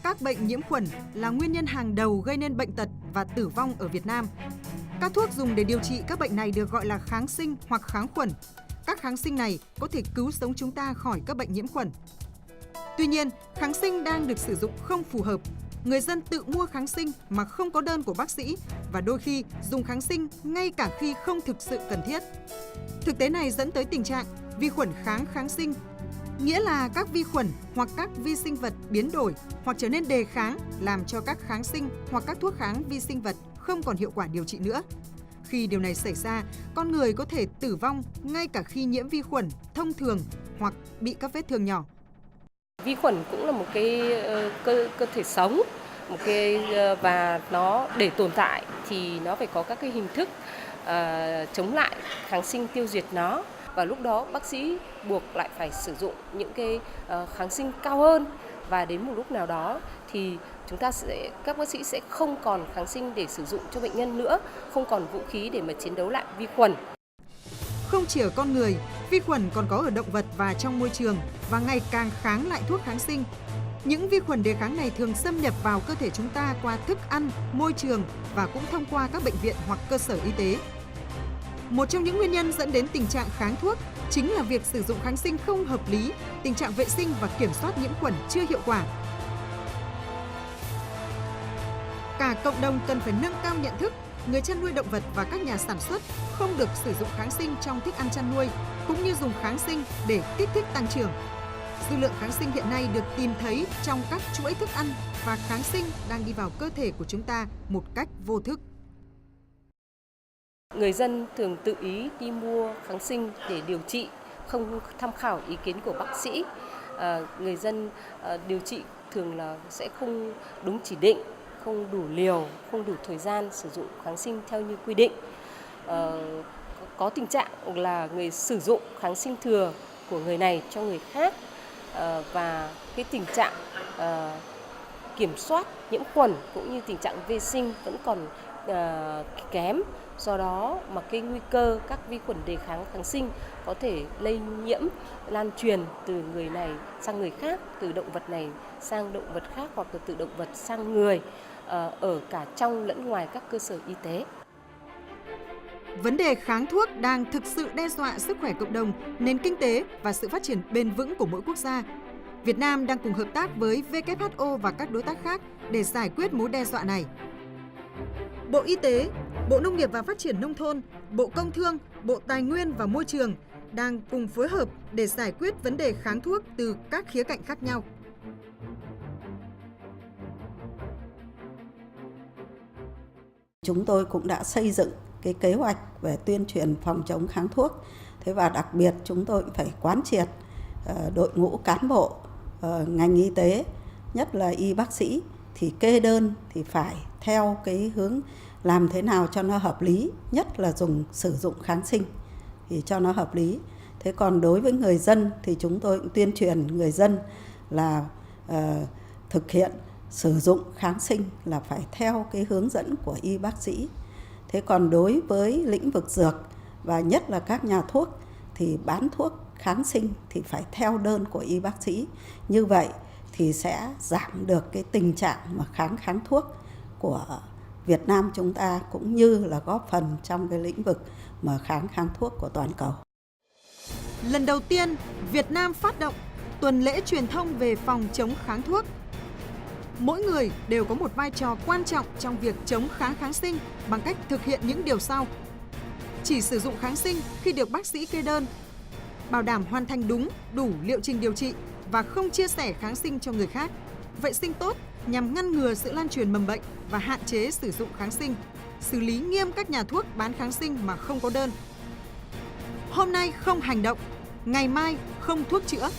Các bệnh nhiễm khuẩn là nguyên nhân hàng đầu gây nên bệnh tật và tử vong ở Việt Nam. Các thuốc dùng để điều trị các bệnh này được gọi là kháng sinh hoặc kháng khuẩn. Các kháng sinh này có thể cứu sống chúng ta khỏi các bệnh nhiễm khuẩn. Tuy nhiên, kháng sinh đang được sử dụng không phù hợp. Người dân tự mua kháng sinh mà không có đơn của bác sĩ và đôi khi dùng kháng sinh ngay cả khi không thực sự cần thiết. Thực tế này dẫn tới tình trạng vi khuẩn kháng kháng sinh, nghĩa là các vi khuẩn hoặc các vi sinh vật biến đổi hoặc trở nên đề kháng làm cho các kháng sinh hoặc các thuốc kháng vi sinh vật không còn hiệu quả điều trị nữa. Khi điều này xảy ra, con người có thể tử vong ngay cả khi nhiễm vi khuẩn thông thường hoặc bị các vết thương nhỏ. Vi khuẩn cũng là một cái cơ thể sống, và nó để tồn tại thì nó phải có các cái hình thức chống lại kháng sinh tiêu diệt nó, và lúc đó bác sĩ buộc lại phải sử dụng những cái kháng sinh cao hơn, và đến một lúc nào đó thì các bác sĩ sẽ không còn kháng sinh để sử dụng cho bệnh nhân nữa, không còn vũ khí để mà chiến đấu lại vi khuẩn. Không chỉ ở con người, vi khuẩn còn có ở động vật và trong môi trường và ngày càng kháng lại thuốc kháng sinh. Những vi khuẩn đề kháng này thường xâm nhập vào cơ thể chúng ta qua thức ăn, môi trường và cũng thông qua các bệnh viện hoặc cơ sở y tế. Một trong những nguyên nhân dẫn đến tình trạng kháng thuốc chính là việc sử dụng kháng sinh không hợp lý, tình trạng vệ sinh và kiểm soát nhiễm khuẩn chưa hiệu quả. Cả cộng đồng cần phải nâng cao nhận thức, người chăn nuôi động vật và các nhà sản xuất không được sử dụng kháng sinh trong thức ăn chăn nuôi, cũng như dùng kháng sinh để kích thích tăng trưởng. Dư lượng kháng sinh hiện nay được tìm thấy trong các chuỗi thức ăn và kháng sinh đang đi vào cơ thể của chúng ta một cách vô thức. Người dân thường tự ý đi mua kháng sinh để điều trị, không tham khảo ý kiến của bác sĩ. Người dân điều trị thường là sẽ không đúng chỉ định, không đủ liều, không đủ thời gian sử dụng kháng sinh theo như quy định. Có tình trạng là người sử dụng kháng sinh thừa của người này cho người khác, và cái tình trạng kiểm soát nhiễm khuẩn cũng như tình trạng vệ sinh vẫn còn kém. Do đó mà cái nguy cơ các vi khuẩn đề kháng kháng sinh có thể lây nhiễm, lan truyền từ người này sang người khác, từ động vật này sang động vật khác hoặc từ động vật sang người, ở cả trong lẫn ngoài các cơ sở y tế. Vấn đề kháng thuốc đang thực sự đe dọa sức khỏe cộng đồng, nền kinh tế và sự phát triển bền vững của mỗi quốc gia. Việt Nam đang cùng hợp tác với WHO và các đối tác khác để giải quyết mối đe dọa này. Bộ Y tế, Bộ Nông nghiệp và Phát triển Nông thôn, Bộ Công Thương, Bộ Tài nguyên và Môi trường đang cùng phối hợp để giải quyết vấn đề kháng thuốc từ các khía cạnh khác nhau. Chúng tôi cũng đã xây dựng cái kế hoạch về tuyên truyền phòng chống kháng thuốc. Thế và đặc biệt chúng tôi cũng phải quán triệt đội ngũ cán bộ ngành y tế, nhất là y bác sĩ, thì kê đơn thì phải theo cái hướng làm thế nào cho nó hợp lý, nhất là sử dụng kháng sinh thì cho nó hợp lý. Thế còn đối với người dân thì chúng tôi cũng tuyên truyền người dân là thực hiện sử dụng kháng sinh là phải theo cái hướng dẫn của y bác sĩ. Thế còn đối với lĩnh vực dược và nhất là các nhà thuốc thì bán thuốc kháng sinh thì phải theo đơn của y bác sĩ. Như vậy thì sẽ giảm được cái tình trạng mà kháng thuốc của Việt Nam chúng ta, cũng như là góp phần trong cái lĩnh vực mà kháng thuốc của toàn cầu. Lần đầu tiên, Việt Nam phát động tuần lễ truyền thông về phòng chống kháng thuốc. Mỗi người đều có một vai trò quan trọng trong việc chống kháng sinh bằng cách thực hiện những điều sau. Chỉ sử dụng kháng sinh khi được bác sĩ kê đơn, bảo đảm hoàn thành đúng, đủ liệu trình điều trị và không chia sẻ kháng sinh cho người khác, vệ sinh tốt nhằm ngăn ngừa sự lan truyền mầm bệnh và hạn chế sử dụng kháng sinh, xử lý nghiêm các nhà thuốc bán kháng sinh mà không có đơn. Hôm nay không hành động, ngày mai không thuốc chữa.